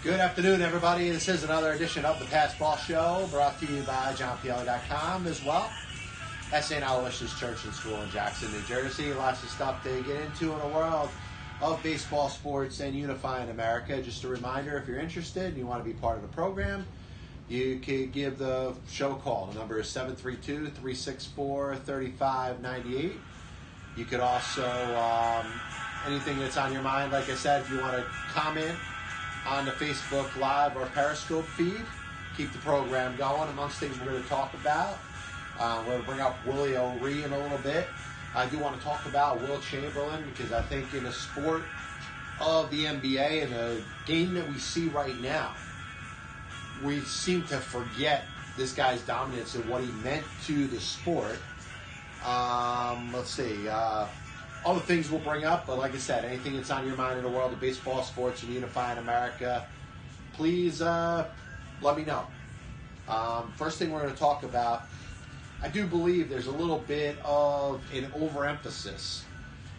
Good afternoon, everybody. This is another edition of the Passball Show, brought to you by JohnPL.com as well. St. Aloysius Church and School in Jackson, New Jersey. Lots of stuff to get into in the world of baseball, sports, and unifying America. Just a reminder, if you're interested and you want to be part of the program, you can give the show a call. The number is 732-364-3598. You could also, anything that's on your mind, like I said, if you want to comment on the Facebook Live or Periscope feed, keep the program going. Amongst things we're going to talk about, we're going to bring up Willie O'Ree in a little bit. I do want to talk about Wilt Chamberlain because I think in the sport of the NBA and the game that we see right now, we seem to forget this guy's dominance and what he meant to the sport. Let's see. Other things we'll bring up, but like I said, anything that's on your mind in the world of baseball, sports, and unifying America, please let me know. First thing we're going to talk about, I do believe there's a little bit of an overemphasis.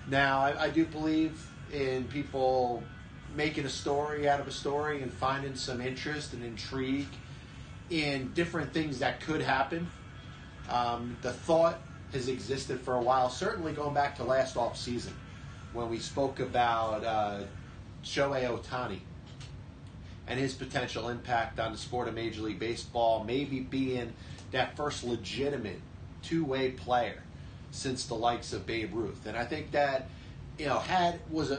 Now, I do believe in people making a story out of a story and finding some interest and intrigue in different things that could happen. The thought has existed for a while, certainly going back to last offseason when we spoke about Shohei Ohtani and his potential impact on the sport of Major League Baseball, maybe being that first legitimate two-way player since the likes of Babe Ruth. And I think that it was a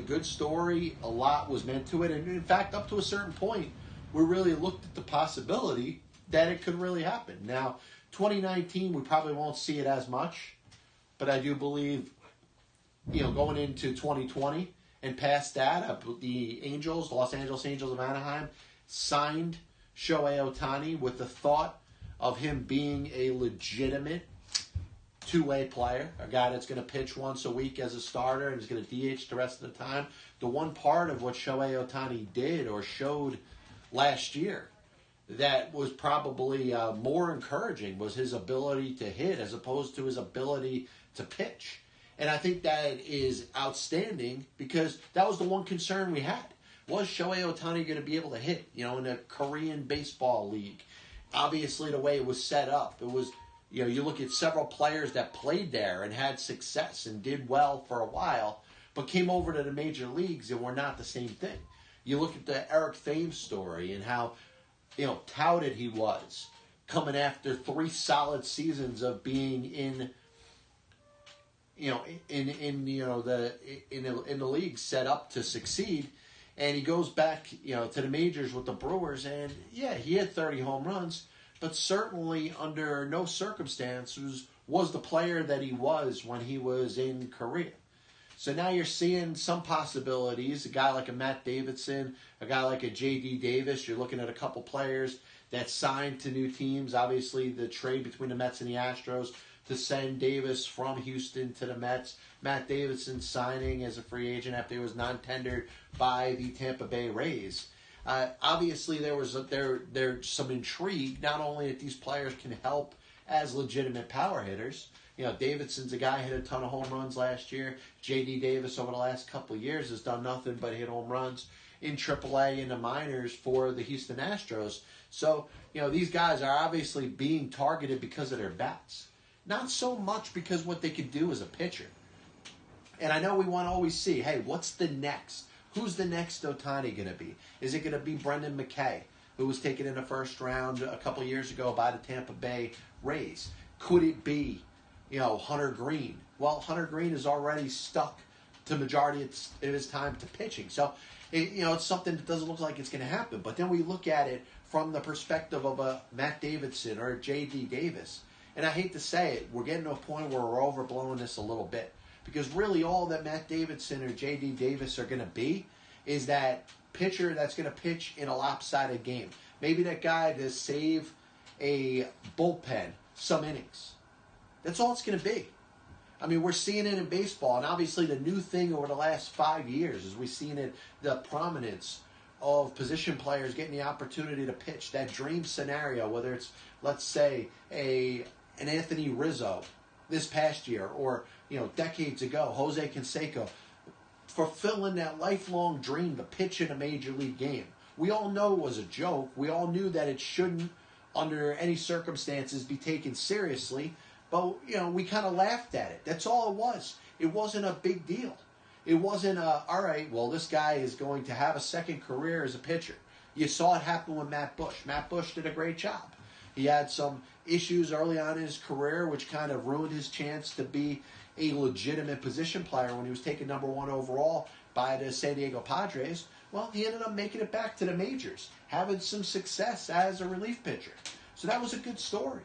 good story. A lot was meant to it, and in fact, up to a certain point, we really looked at the possibility that it could really happen. Now, 2019, we probably won't see it as much, but I do believe, going into 2020 and past that, the Angels, the Los Angeles Angels of Anaheim, signed Shohei Ohtani with the thought of him being a legitimate two-way player, a guy that's going to pitch once a week as a starter and is going to DH the rest of the time. The one part of what Shohei Ohtani did or showed last year that was probably more encouraging was his ability to hit as opposed to his ability to pitch. And I think that is outstanding because that was the one concern we had. Was Shohei Ohtani going to be able to hit, in a Korean baseball league? Obviously, the way it was set up, it was, you look at several players that played there and had success and did well for a while, but came over to the major leagues and were not the same thing. You look at the Eric Thames story and how touted he was coming after 3 solid seasons of being in the league set up to succeed, and he goes back to the majors with the Brewers, and he had 30 home runs, but certainly under no circumstances was the player that he was when he was in Korea. So now you're seeing some possibilities. A guy like a Matt Davidson, a guy like a J.D. Davis. You're looking at a couple players that signed to new teams. Obviously, the trade between the Mets and the Astros to send Davis from Houston to the Mets. Matt Davidson signing as a free agent after he was non-tendered by the Tampa Bay Rays. Obviously, there's some intrigue, not only that these players can help as legitimate power hitters. Davidson's a guy who hit a ton of home runs last year. J.D. Davis over the last couple of years has done nothing but hit home runs in AAA and the minors for the Houston Astros. So, these guys are obviously being targeted because of their bats. Not so much because what they could do as a pitcher. And I know we want to always see, hey, what's the next? Who's the next Ohtani going to be? Is it going to be Brendan McKay, who was taken in the first round a couple of years ago by the Tampa Bay Rays? Could it be Hunter Green? Well, Hunter Green is already stuck to majority of his time to pitching. So, it's something that doesn't look like it's going to happen. But then we look at it from the perspective of a Matt Davidson or a J.D. Davis. And I hate to say it, we're getting to a point where we're overblowing this a little bit. Because really all that Matt Davidson or J.D. Davis are going to be is that pitcher that's going to pitch in a lopsided game. Maybe that guy to save a bullpen some innings. That's all it's going to be. I mean, we're seeing it in baseball, and obviously the new thing over the last 5 years is we've seen it, the prominence of position players getting the opportunity to pitch, that dream scenario, whether it's, let's say, an Anthony Rizzo this past year or, decades ago, Jose Canseco, fulfilling that lifelong dream to pitch in a major league game. We all know it was a joke. We all knew that it shouldn't, under any circumstances, be taken seriously. But, we kind of laughed at it. That's all it was. It wasn't a big deal. It wasn't all right, well, this guy is going to have a second career as a pitcher. You saw it happen with Matt Bush. Matt Bush did a great job. He had some issues early on in his career, which kind of ruined his chance to be a legitimate position player when he was taken number 1 overall by the San Diego Padres. Well, he ended up making it back to the majors, having some success as a relief pitcher. So that was a good story.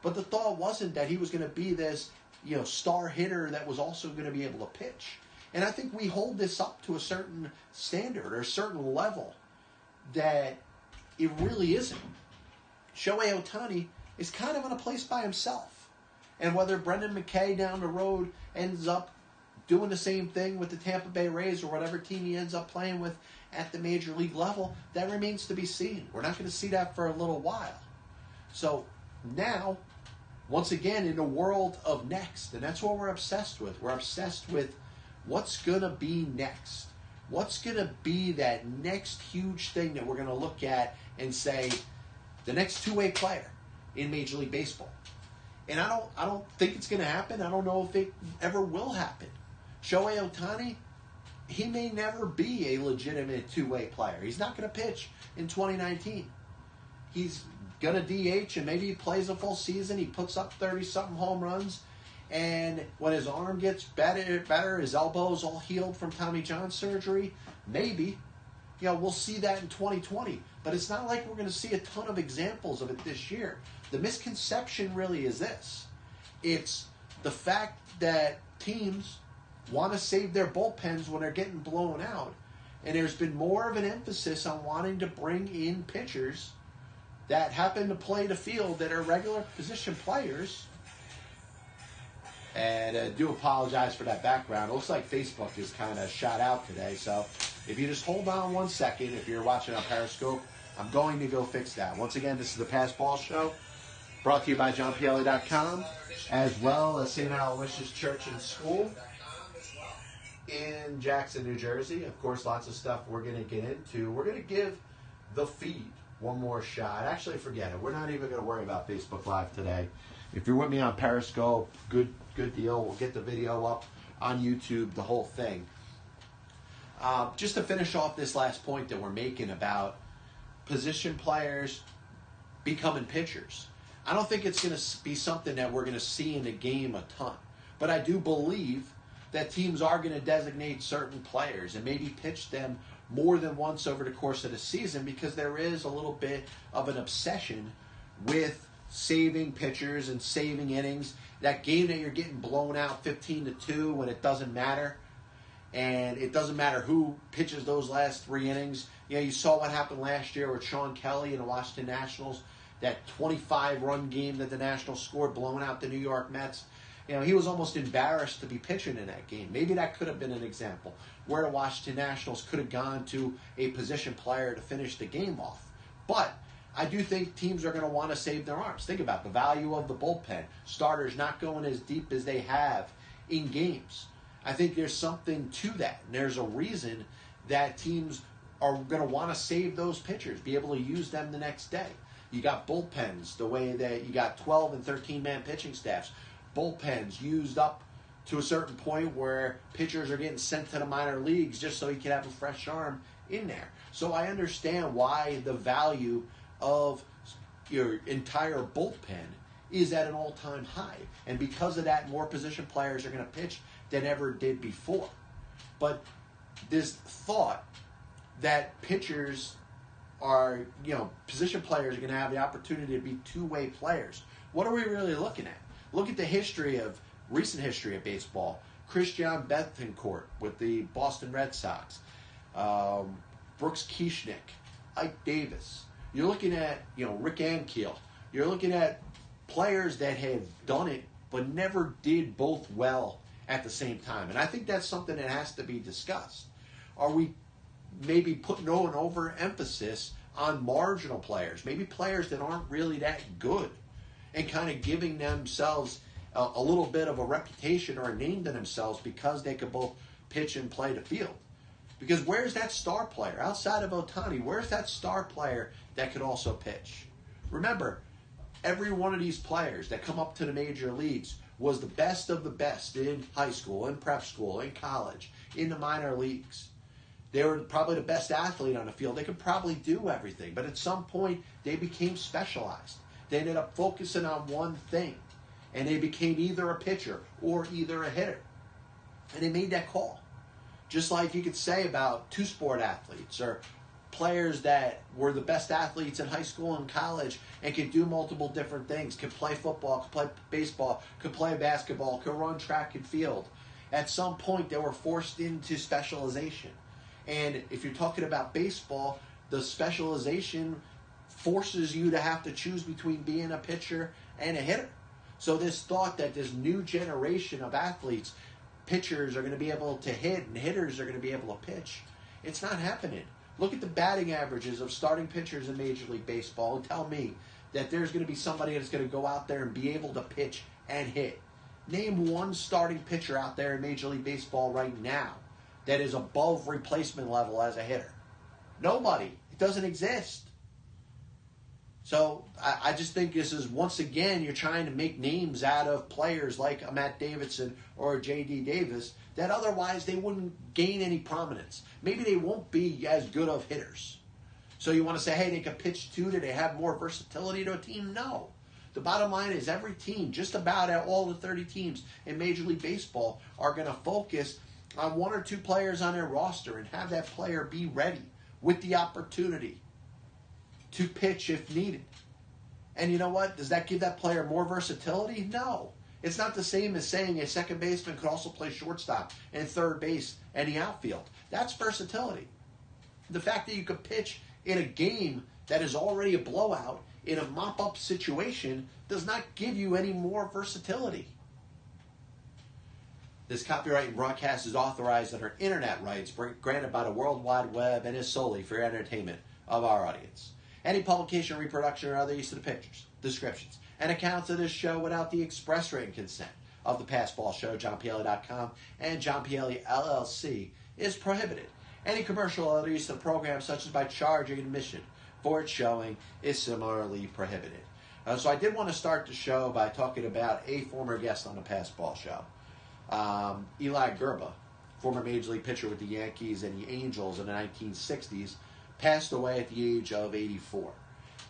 But the thought wasn't that he was going to be this, star hitter that was also going to be able to pitch. And I think we hold this up to a certain standard or a certain level that it really isn't. Shohei Ohtani is kind of in a place by himself. And whether Brendan McKay down the road ends up doing the same thing with the Tampa Bay Rays or whatever team he ends up playing with at the major league level, that remains to be seen. We're not going to see that for a little while. So now, once again, in the world of next, and that's what we're obsessed with. We're obsessed with what's going to be next. What's going to be that next huge thing that we're going to look at and say, the next two-way player in Major League Baseball. And I don't think it's going to happen. I don't know if it ever will happen. Shohei Ohtani, he may never be a legitimate two-way player. He's not going to pitch in 2019. He's going to DH, and maybe he plays a full season. He puts up 30-something home runs. And when his arm gets better, his elbow's all healed from Tommy John surgery, maybe, we'll see that in 2020. But it's not like we're going to see a ton of examples of it this year. The misconception really is this. It's the fact that teams want to save their bullpens when they're getting blown out. And there's been more of an emphasis on wanting to bring in pitchers that happen to play the field that are regular position players. And I do apologize for that background. It looks like Facebook is kind of shot out today. So if you just hold on 1 second, if you're watching on Periscope, I'm going to go fix that. Once again, this is the Pass Ball Show, brought to you by JohnPielli.com, as well as St. Aloysius Church and School in Jackson, New Jersey. Of course, lots of stuff we're going to get into. We're going to give the feed one more shot. Actually, forget it. We're not even going to worry about Facebook Live today. If you're with me on Periscope, good deal. We'll get the video up on YouTube, the whole thing. Just to finish off this last point that we're making about position players becoming pitchers. I don't think it's going to be something that we're going to see in the game a ton. But I do believe that teams are going to designate certain players and maybe pitch them more than once over the course of the season, because there is a little bit of an obsession with saving pitchers and saving innings. That game that you're getting blown out 15-2 when it doesn't matter, and it doesn't matter who pitches those last 3 innings. You saw what happened last year with Sean Kelly and the Washington Nationals, that 25-run game that the Nationals scored, blowing out the New York Mets. He was almost embarrassed to be pitching in that game. Maybe that could have been an example where the Washington Nationals could have gone to a position player to finish the game off. But I do think teams are going to want to save their arms. Think about the value of the bullpen. Starters not going as deep as they have in games. I think there's something to that. And there's a reason that teams are going to want to save those pitchers, be able to use them the next day. You got bullpens the way that you got 12 and 13-man pitching staffs. Bullpens used up to a certain point where pitchers are getting sent to the minor leagues just so you can have a fresh arm in there. So I understand why the value of your entire bullpen is at an all-time high. And because of that, more position players are going to pitch than ever did before. But this thought that pitchers are, position players are going to have the opportunity to be two-way players. What are we really looking at? Look at the recent history of baseball. Christian Bethencourt with the Boston Red Sox. Brooks Kieschnick, Ike Davis. You're looking at, Rick Ankiel. You're looking at players that have done it but never did both well at the same time. And I think that's something that has to be discussed. Are we maybe putting an overemphasis on marginal players, maybe players that aren't really that good, and kind of giving themselves a little bit of a reputation or a name to themselves because they could both pitch and play the field. Because where's that star player? Outside of Ohtani, where's that star player that could also pitch? Remember, every one of these players that come up to the major leagues was the best of the best in high school, in prep school, in college, in the minor leagues. They were probably the best athlete on the field. They could probably do everything. But at some point, they became specialized. They ended up focusing on one thing. And they became either a pitcher or either a hitter. And they made that call. Just like you could say about two-sport athletes or players that were the best athletes in high school and college and could do multiple different things, could play football, could play baseball, could play basketball, could run track and field. At some point, they were forced into specialization. And if you're talking about baseball, the specialization forces you to have to choose between being a pitcher and a hitter. So this thought that this new generation of athletes, pitchers are going to be able to hit and hitters are going to be able to pitch, it's not happening. Look at the batting averages of starting pitchers in Major League Baseball and tell me that there's going to be somebody that's going to go out there and be able to pitch and hit. Name one starting pitcher out there in Major League Baseball right now that is above replacement level as a hitter. Nobody. It doesn't exist. So I just think this is, once again, you're trying to make names out of players like a Matt Davidson or a J.D. Davis that otherwise they wouldn't gain any prominence. Maybe they won't be as good of hitters. So you want to say, hey, they can pitch too? Do they have more versatility to a team? No. The bottom line is every team, just about all the 30 teams in Major League Baseball, are going to focus on one or two players on their roster and have that player be ready with the opportunity to pitch if needed. And you know what? Does that give that player more versatility? No. It's not the same as saying a second baseman could also play shortstop and third base and the outfield. That's versatility. The fact that you could pitch in a game that is already a blowout in a mop-up situation does not give you any more versatility. This copyright and broadcast is authorized under internet rights granted by the World Wide Web and is solely for entertainment of our audience. Any publication, reproduction, or other use of the pictures, descriptions, and accounts of this show without the express written consent of the Passball Show, JohnPielli.com, and John Pielli, LLC, is prohibited. Any commercial or other use of the program, such as by charging admission for its showing, is similarly prohibited. So I did want to start the show by talking about a former guest on the Passball Show. Eli Grba, former Major League pitcher with the Yankees and the Angels in the 1960s, passed away at the age of 84.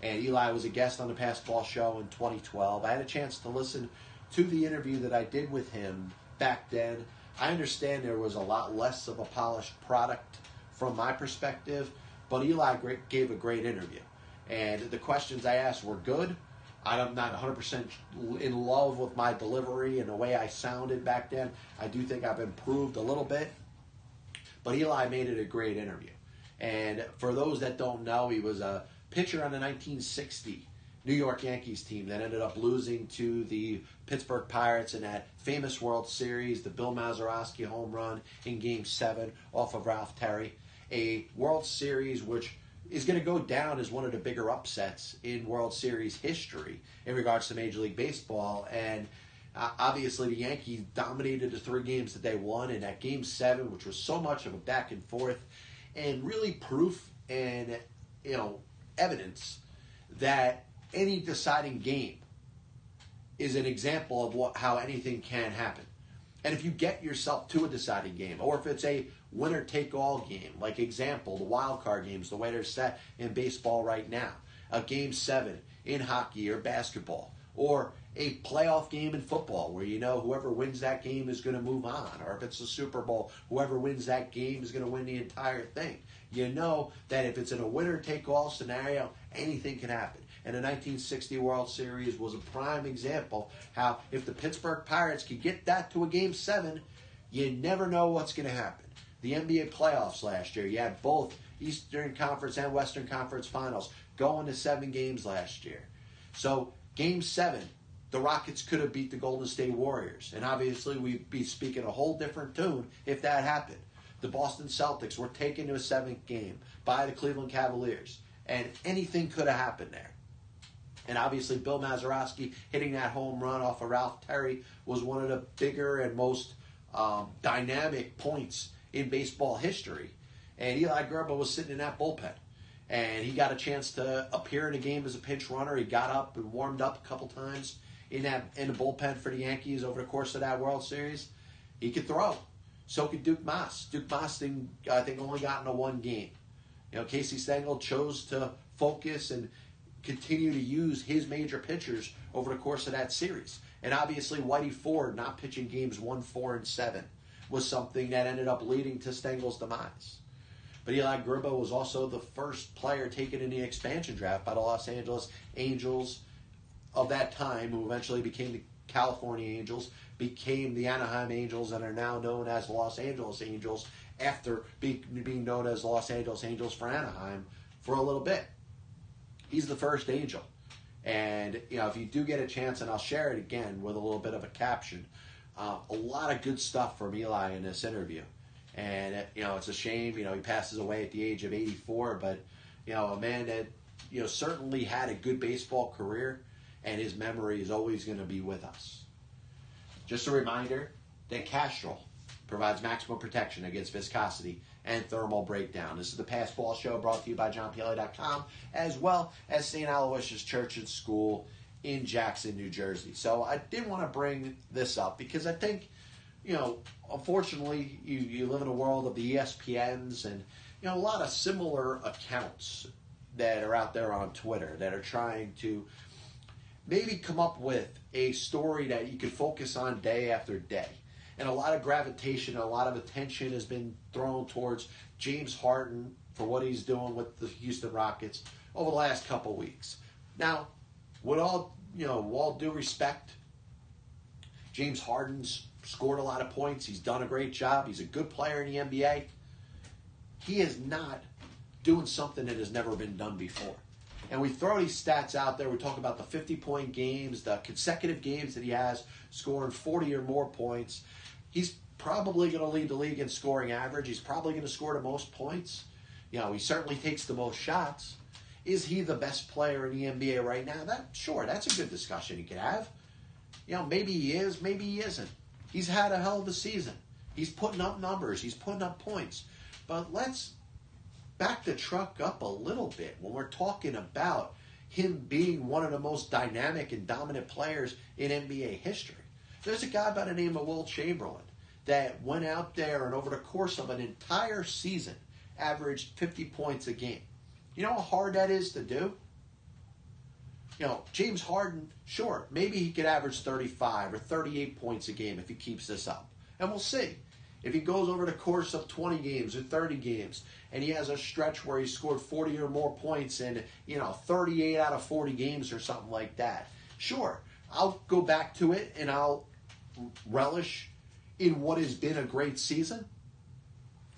And Eli was a guest on the Passball Show in 2012. I had a chance to listen to the interview that I did with him back then. I understand there was a lot less of a polished product from my perspective, but Eli gave a great interview. And the questions I asked were good. I'm not 100% in love with my delivery and the way I sounded back then. I do think I've improved a little bit. But Eli made it a great interview. And for those that don't know, he was a pitcher on the 1960 New York Yankees team that ended up losing to the Pittsburgh Pirates in that famous World Series, the Bill Mazeroski home run in Game 7 off of Ralph Terry. A World Series which is going to go down as one of the bigger upsets in World Series history in regards to Major League Baseball. And obviously the Yankees dominated the 3 games that they won in that Game 7, which was so much of a back and forth, and really proof and evidence that any deciding game is an example of how anything can happen. And if you get yourself to a deciding game, or if it's a winner-take-all game, like example, the wild card games, the way they're set in baseball right now, a Game 7 in hockey or basketball, or a playoff game in football where whoever wins that game is going to move on, or if it's the Super Bowl, whoever wins that game is going to win the entire thing. You know that if it's in a winner-take-all scenario, anything can happen. And the 1960 World Series was a prime example how if the Pittsburgh Pirates could get that to a Game 7, you never know what's going to happen. The NBA playoffs last year, you had both Eastern Conference and Western Conference finals going to 7 games last year. So Game 7, the Rockets could have beat the Golden State Warriors. And obviously we'd be speaking a whole different tune if that happened. The Boston Celtics were taken to a 7th game by the Cleveland Cavaliers. And anything could have happened there. And obviously Bill Mazeroski hitting that home run off of Ralph Terry was one of the bigger and most dynamic points in baseball history. And Eli Grba was sitting in that bullpen. And he got a chance to appear in a game as a pinch runner. He got up and warmed up a couple times in the bullpen for the Yankees over the course of that World Series. He could throw. So could Duke Mas. Duke Mas, I think, only got into one game. Casey Stengel chose to focus and continue to use his major pitchers over the course of that series. And obviously, Whitey Ford not pitching games 1, 4, and 7 was something that ended up leading to Stengel's demise. But Eli Grba was also the first player taken in the expansion draft by the Los Angeles Angels of that time, who eventually became the California Angels, became the Anaheim Angels, and are now known as the Los Angeles Angels after being known as the Los Angeles Angels for Anaheim for a little bit. He's the first Angel. And, if you do get a chance, and I'll share it again with a little bit of a caption, a lot of good stuff from Eli in this interview. And, it's a shame, he passes away at the age of 84, but, a man that, certainly had a good baseball career, and his memory is always going to be with us. Just a reminder that Castrol provides maximum protection against viscosity and thermal breakdown. This is the Pass Ball Show, brought to you by JohnPLA.com, as well as St. Aloysius Church and School in Jackson, New Jersey. So I did want to bring this up because I think, unfortunately, you live in a world of the ESPNs and, a lot of similar accounts that are out there on Twitter that are trying to maybe come up with a story that you could focus on day after day. And a lot of gravitation, a lot of attention has been thrown towards James Harden for what he's doing with the Houston Rockets over the last couple weeks. Now, with all due respect, James Harden's scored a lot of points. He's done a great job. He's a good player in the NBA. He is not doing something that has never been done before. And we throw these stats out there. We talk about the 50-point games, the consecutive games that he has, scoring 40 or more points. He's probably going to lead the league in scoring average. He's probably going to score the most points. He certainly takes the most shots. Is he the best player in the NBA right now? That's a good discussion you could have. Maybe he is, maybe he isn't. He's had a hell of a season. He's putting up numbers. He's putting up points. But let's back the truck up a little bit when we're talking about him being one of the most dynamic and dominant players in NBA history. There's a guy by the name of Wilt Chamberlain that went out there and over the course of an entire season averaged 50 points a game. You know how hard that is to do? James Harden, sure, maybe he could average 35 or 38 points a game if he keeps this up. And we'll see. If he goes over the course of 20 games or 30 games and he has a stretch where he scored 40 or more points in, 38 out of 40 games or something like that, sure, I'll go back to it and I'll relish in what has been a great season.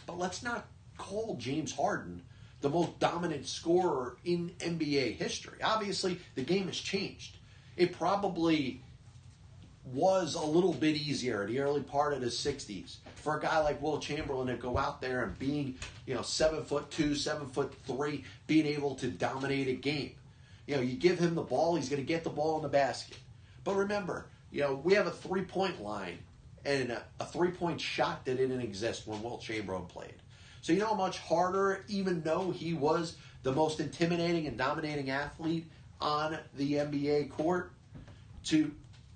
But let's not call James Harden the most dominant scorer in NBA history. Obviously, the game has changed. It probably was a little bit easier in the early part of the 60s for a guy like Wilt Chamberlain to go out there and being, 7'2", 7'3", being able to dominate a game. You give him the ball, he's going to get the ball in the basket. But remember, we have a three-point line and a three-point shot that didn't exist when Wilt Chamberlain played. So you know how much harder, even though he was the most intimidating and dominating athlete on the NBA court, to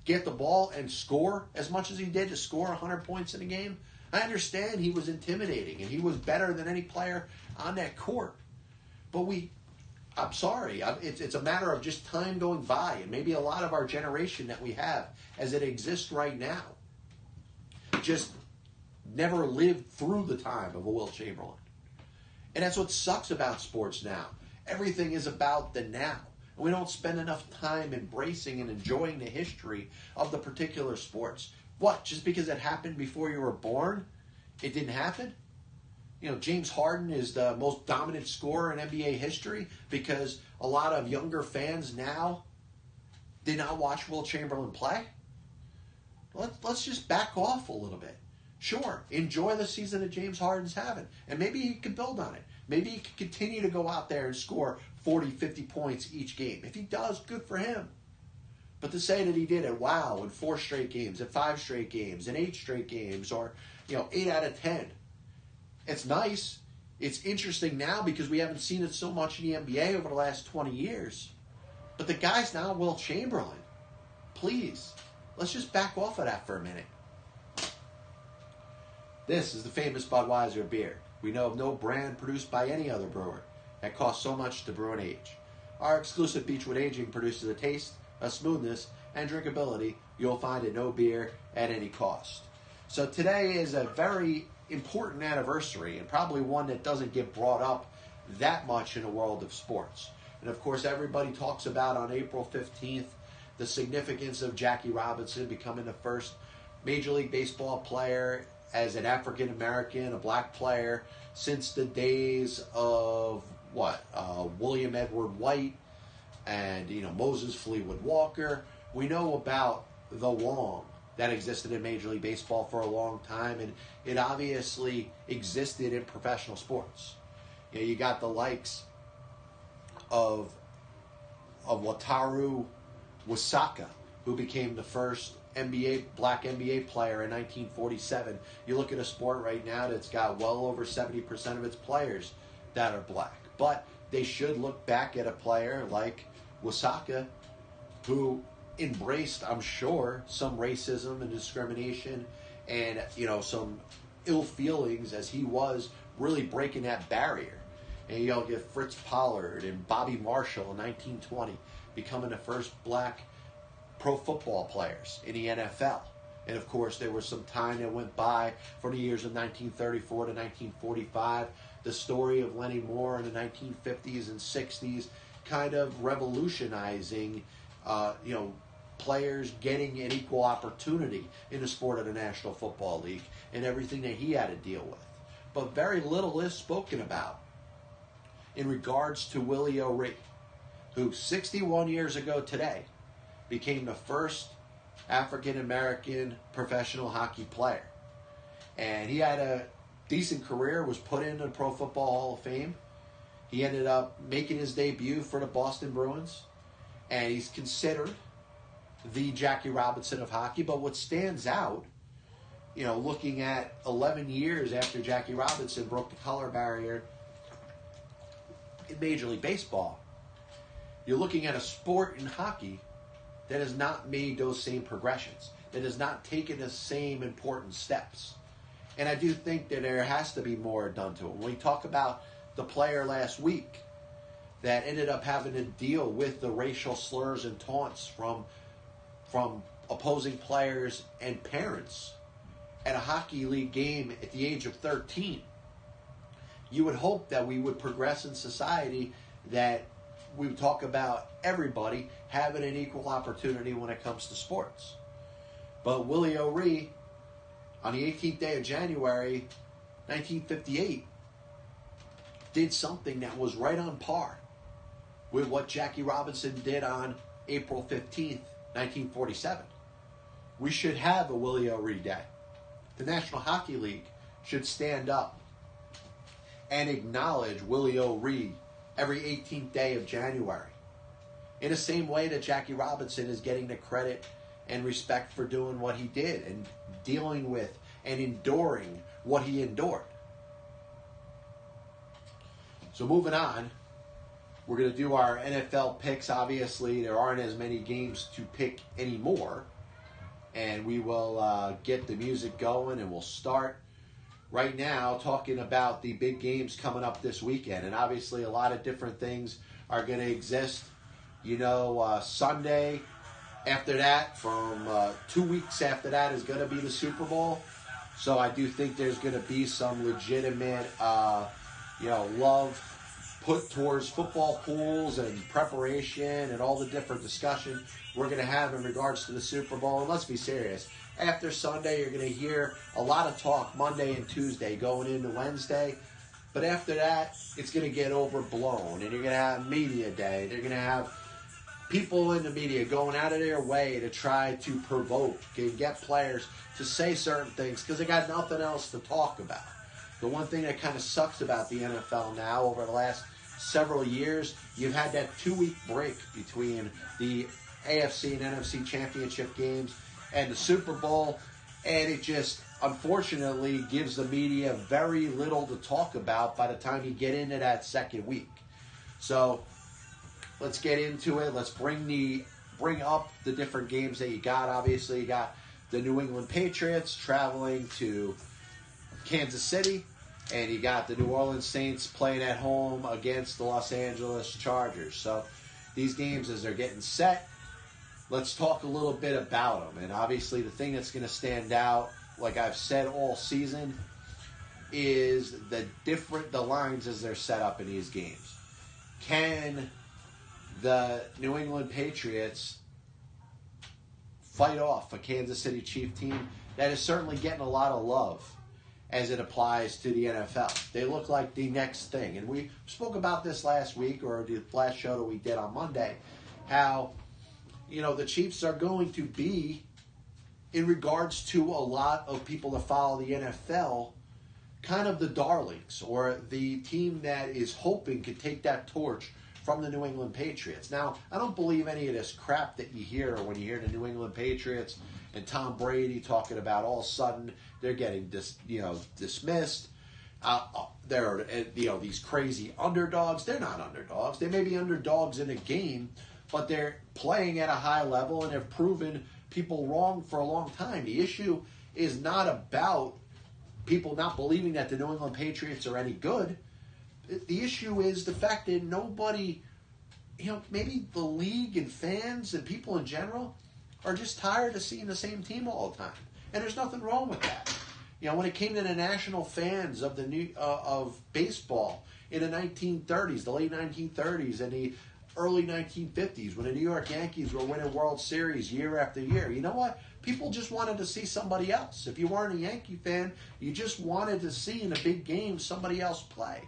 get the ball and score as much as he did, to score 100 points in a game? I understand he was intimidating and he was better than any player on that court. But I'm sorry, it's a matter of just time going by, and maybe a lot of our generation that we have as it exists right now just never lived through the time of a Wilt Chamberlain. And that's what sucks about sports now. Everything is about the now. We don't spend enough time embracing and enjoying the history of the particular sports. What, just because it happened before you were born, it didn't happen? James Harden is the most dominant scorer in NBA history because a lot of younger fans now did not watch Wilt Chamberlain play? Let's just back off a little bit. Sure, enjoy the season that James Harden's having, and maybe he can build on it. Maybe he can continue to go out there and score 40, 50 points each game. If he does, good for him. But to say that he did it, wow, in 4 straight games, in 5 straight games, in 8 straight games, or 8 out of 10, it's nice. It's interesting now because we haven't seen it so much in the NBA over the last 20 years. But the guy's now Wilt Chamberlain. Please, let's just back off of that for a minute. This is the famous Budweiser beer. We know of no brand produced by any other brewer that costs so much to brew and age. Our exclusive Beechwood aging produces a taste, a smoothness, and drinkability you'll find in no beer at any cost. So today is a very important anniversary, and probably one that doesn't get brought up that much in the world of sports. And of course, everybody talks about on April 15th the significance of Jackie Robinson becoming the first Major League Baseball player as an African American, a black player, since the days of William Edward White and Moses Fleetwood Walker. We know about the long that existed in Major League Baseball for a long time, and it obviously existed in professional sports. You got the likes of Wataru Wisaka, who became the first black NBA player in 1947. You look at a sport right now that's got well over 70% of its players that are black. But they should look back at a player like Wisaka, who embraced, I'm sure, some racism and discrimination and, some ill feelings as he was really breaking that barrier. And you'll get Fritz Pollard and Bobby Marshall in 1920 becoming the first black pro football players in the NFL. And of course, there was some time that went by from the years of 1934 to 1945. The story of Lenny Moore in the 1950s and 60s kind of revolutionizing, players getting an equal opportunity in the sport of the National Football League and everything that he had to deal with. But very little is spoken about in regards to Willie O'Ree, who 61 years ago today became the first African-American professional hockey player. And he had a decent career, was put into the Pro Football Hall of Fame. He ended up making his debut for the Boston Bruins, and he's considered the Jackie Robinson of hockey. But what stands out, looking at 11 years after Jackie Robinson broke the color barrier in Major League Baseball, you're looking at a sport in hockey that has not made those same progressions, that has not taken the same important steps. And I do think that there has to be more done to it. When we talk about the player last week that ended up having to deal with the racial slurs and taunts from opposing players and parents at a hockey league game at the age of 13, you would hope that we would progress in society, that we would talk about everybody having an equal opportunity when it comes to sports. But Willie O'Ree, on the 18th day of January, 1958, did something that was right on par with what Jackie Robinson did on April 15th, 1947. We should have a Willie O'Ree Day. The National Hockey League should stand up and acknowledge Willie O'Ree every 18th day of January, in the same way that Jackie Robinson is getting the credit and respect for doing what he did and dealing with and enduring what he endured. So moving on, we're going to do our NFL picks. Obviously, there aren't as many games to pick anymore, and we will get the music going, and we'll start right now talking about the big games coming up this weekend. And obviously a lot of different things are going to exist. Sunday, after that, from 2 weeks after that, is going to be the Super Bowl. So I do think there's going to be some legitimate, love put towards football pools and preparation and all the different discussion we're going to have in regards to the Super Bowl. And let's be serious. After Sunday, you're going to hear a lot of talk Monday and Tuesday going into Wednesday. But after that, it's going to get overblown. And you're going to have media day. They're going to have people in the media going out of their way to try to provoke and get players to say certain things because they got nothing else to talk about. The one thing that kind of sucks about the NFL now over the last several years, you've had that 2-week break between the AFC and NFC championship games and the Super Bowl, and it just unfortunately gives the media very little to talk about by the time you get into that second week. So let's get into it. Let's bring up the different games that you got. Obviously, you got the New England Patriots traveling to Kansas City, and you got the New Orleans Saints playing at home against the Los Angeles Chargers. So these games, as they're getting set, let's talk a little bit about them. And obviously the thing that's going to stand out, like I've said all season, is the lines as they're set up in these games. Can the New England Patriots fight off a Kansas City Chiefs team that is certainly getting a lot of love as it applies to the NFL? They look like the next thing. And we spoke about this last week, or the last show that we did on Monday, how, the Chiefs are going to be, in regards to a lot of people that follow the NFL, kind of the darlings, or the team that is hoping to take that torch from the New England Patriots. Now, I don't believe any of this crap that you hear when you hear the New England Patriots and Tom Brady talking about all of a sudden they're getting dismissed. They're these crazy underdogs. They're not underdogs. They may be underdogs in a game, but they're playing at a high level and have proven people wrong for a long time. The issue is not about people not believing that the New England Patriots are any good. The issue is the fact that nobody, maybe the league and fans and people in general are just tired of seeing the same team all the time. And there's nothing wrong with that. When it came to the national fans of of baseball in the 1930s, the late 1930s and the early 1950s, when the New York Yankees were winning World Series year after year, you know what? People just wanted to see somebody else. If you weren't a Yankee fan, you just wanted to see in a big game somebody else play.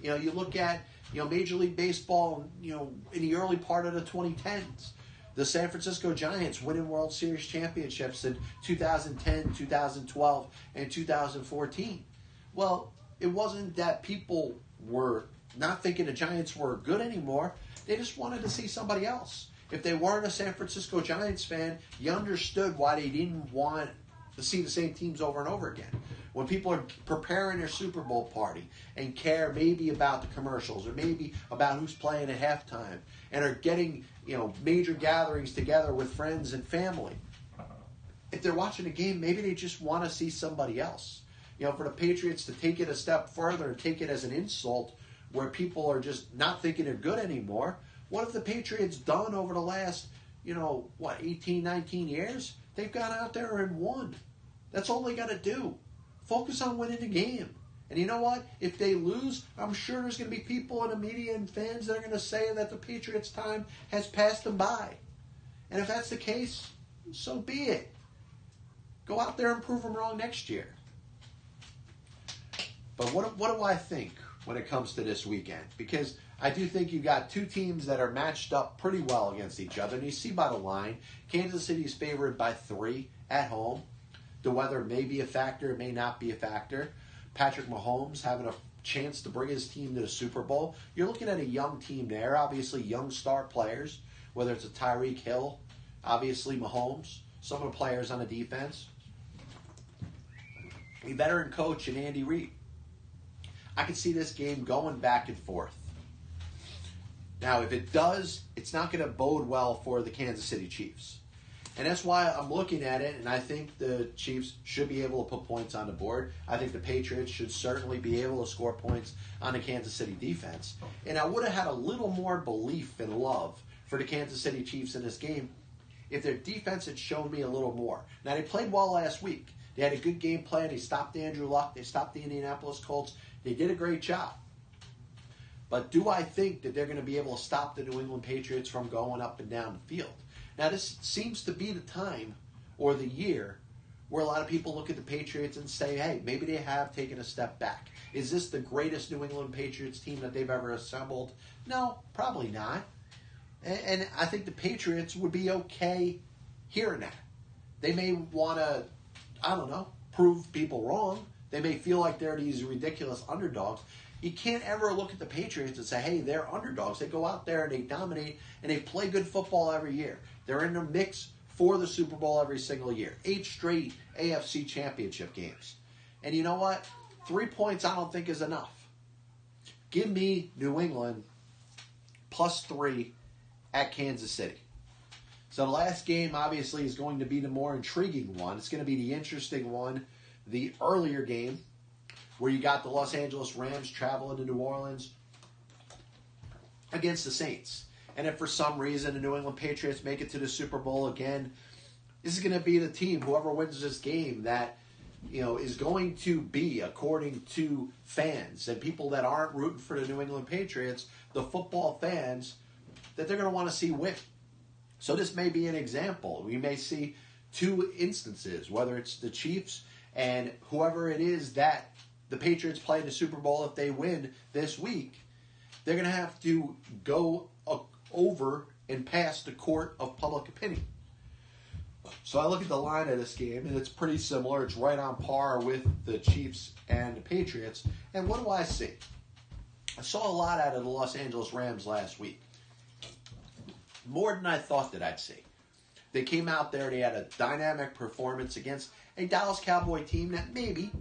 You look at, Major League Baseball, in the early part of the 2010s. The San Francisco Giants winning World Series championships in 2010, 2012, and 2014. Well, it wasn't that people were not thinking the Giants were good anymore. They just wanted to see somebody else. If they weren't a San Francisco Giants fan, you understood why they didn't want to see the same teams over and over again. When people are preparing their Super Bowl party and care maybe about the commercials or maybe about who's playing at halftime and are getting, major gatherings together with friends and family, if they're watching a game, maybe they just want to see somebody else. For the Patriots to take it a step further and take it as an insult where people are just not thinking they're good anymore, what have the Patriots done over the last, 18, 19 years? They've gone out there and won. That's all they got to do. Focus on winning the game. And you know what? If they lose, I'm sure there's going to be people in the media and fans that are going to say that the Patriots' time has passed them by. And if that's the case, so be it. Go out there and prove them wrong next year. But what do I think when it comes to this weekend? Because I do think you got two teams that are matched up pretty well against each other. And you see by the line, Kansas City is favored by 3 at home. The weather may be a factor, it may not be a factor. Patrick Mahomes having a chance to bring his team to the Super Bowl. You're looking at a young team there, obviously young star players, whether it's a Tyreek Hill, obviously Mahomes, some of the players on the defense. A veteran coach in Andy Reid. I could see this game going back and forth. Now, if it does, it's not going to bode well for the Kansas City Chiefs. And that's why I'm looking at it, and I think the Chiefs should be able to put points on the board. I think the Patriots should certainly be able to score points on the Kansas City defense. And I would have had a little more belief and love for the Kansas City Chiefs in this game if their defense had shown me a little more. Now, they played well last week. They had a good game plan. They stopped Andrew Luck. They stopped the Indianapolis Colts. They did a great job. But do I think that they're going to be able to stop the New England Patriots from going up and down the field? Now, this seems to be the time or the year where a lot of people look at the Patriots and say, hey, maybe they have taken a step back. Is this the greatest New England Patriots team that they've ever assembled? No, probably not. And I think the Patriots would be okay hearing that. They may want to, prove people wrong. They may feel like they're these ridiculous underdogs. You can't ever look at the Patriots and say, hey, they're underdogs. They go out there and they dominate and they play good football every year. They're in the mix for the Super Bowl every single year. 8 straight AFC championship games. And you know what? 3 points I don't think is enough. Give me New England +3 at Kansas City. So the last game obviously is going to be the more intriguing one. It's going to be the interesting one. The earlier game where you got the Los Angeles Rams traveling to New Orleans against the Saints. And if for some reason the New England Patriots make it to the Super Bowl again, this is going to be the team, whoever wins this game, that is going to be, according to fans and people that aren't rooting for the New England Patriots, the football fans, that they're going to want to see win. So this may be an example. We may see 2 instances, whether it's the Chiefs and whoever it is that the Patriots play in the Super Bowl. If they win this week, they're going to have to go over and pass the court of public opinion. So I look at the line of this game, and it's pretty similar. It's right on par with the Chiefs and the Patriots. And what do I see? I saw a lot out of the Los Angeles Rams last week. More than I thought that I'd see. They came out there, they had a dynamic performance against a Dallas Cowboy team that maybe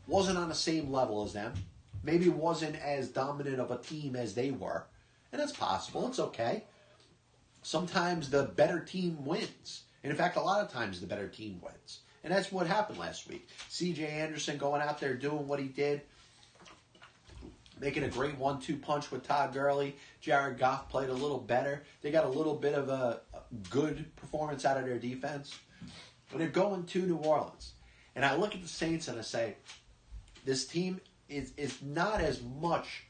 wasn't on the same level as them. Maybe wasn't as dominant of a team as they were. And that's possible. It's okay. Sometimes the better team wins. And in fact, a lot of times the better team wins. And that's what happened last week. C.J. Anderson going out there doing what he did. Making a great 1-2 punch with Todd Gurley. Jared Goff played a little better. They got a little bit of a good performance out of their defense. But they're going to New Orleans. And I look at the Saints and I say, this team is not as much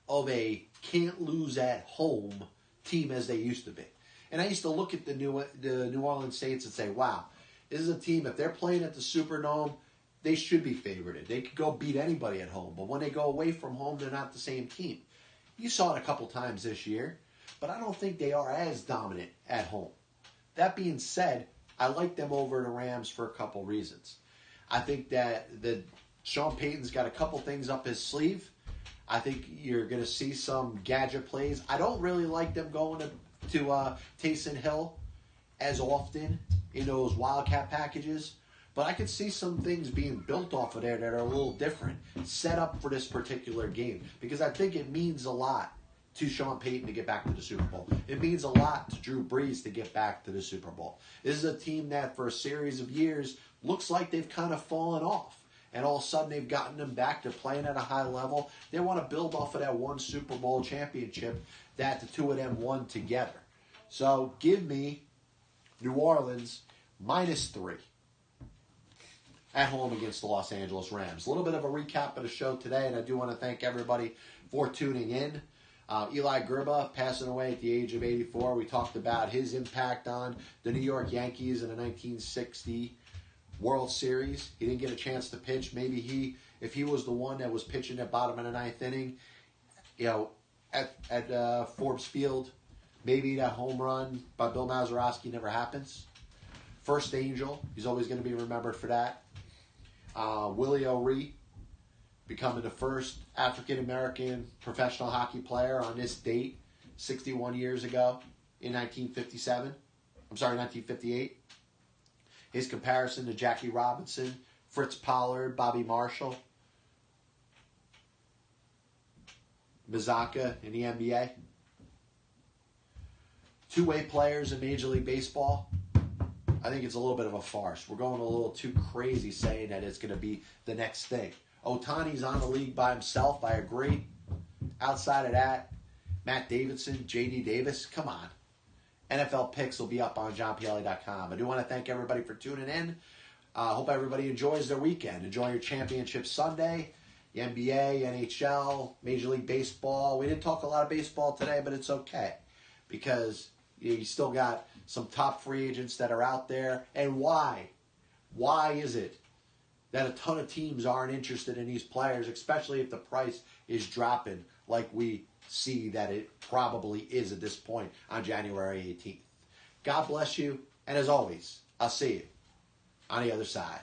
of a can't lose at home team as they used to be. And I used to look at the New Orleans Saints and say, wow, this is a team, if they're playing at the Superdome, they should be favored. They could go beat anybody at home. But when they go away from home, they're not the same team. You saw it a couple times this year, but I don't think they are as dominant at home. That being said, I like them over the Rams for a couple reasons. I think that Sean Payton's got a couple things up his sleeve. I think you're going to see some gadget plays. I don't really like them going to Taysom Hill as often in those Wildcat packages. But I could see some things being built off of there that are a little different, set up for this particular game. Because I think it means a lot to Sean Payton to get back to the Super Bowl. It means a lot to Drew Brees to get back to the Super Bowl. This is a team that for a series of years looks like they've kind of fallen off. And all of a sudden they've gotten them back. They're playing at a high level. They want to build off of that one Super Bowl championship that the two of them won together. So give me New Orleans -3 at home against the Los Angeles Rams. A little bit of a recap of the show today, and I do want to thank everybody for tuning in. Eli Grba passing away at the age of 84. We talked about his impact on the New York Yankees in the 1960 World Series. He didn't get a chance to pitch. Maybe if he was the one that was pitching at bottom of the 9th inning, at Forbes Field, maybe that home run by Bill Mazeroski never happens. First Angel, he's always going to be remembered for that. Willie O'Ree becoming the first African-American professional hockey player on this date 61 years ago in 1958. His comparison to Jackie Robinson, Fritz Pollard, Bobby Marshall, Mazaka in the NBA. Two-way players in Major League Baseball. I think it's a little bit of a farce. We're going a little too crazy saying that it's going to be the next thing. Ohtani's on the league by himself. I agree. Outside of that, Matt Davidson, J.D. Davis, come on. NFL picks will be up on johnpielli.com. I do want to thank everybody for tuning in. I hope everybody enjoys their weekend. Enjoy your championship Sunday. The NBA, NHL, Major League Baseball. We didn't talk a lot of baseball today, but it's okay. Because you still got some top free agents that are out there. And why? Why is it that a ton of teams aren't interested in these players, especially if the price is dropping like we see that it probably is at this point on January 18th. God bless you, and as always, I'll see you on the other side.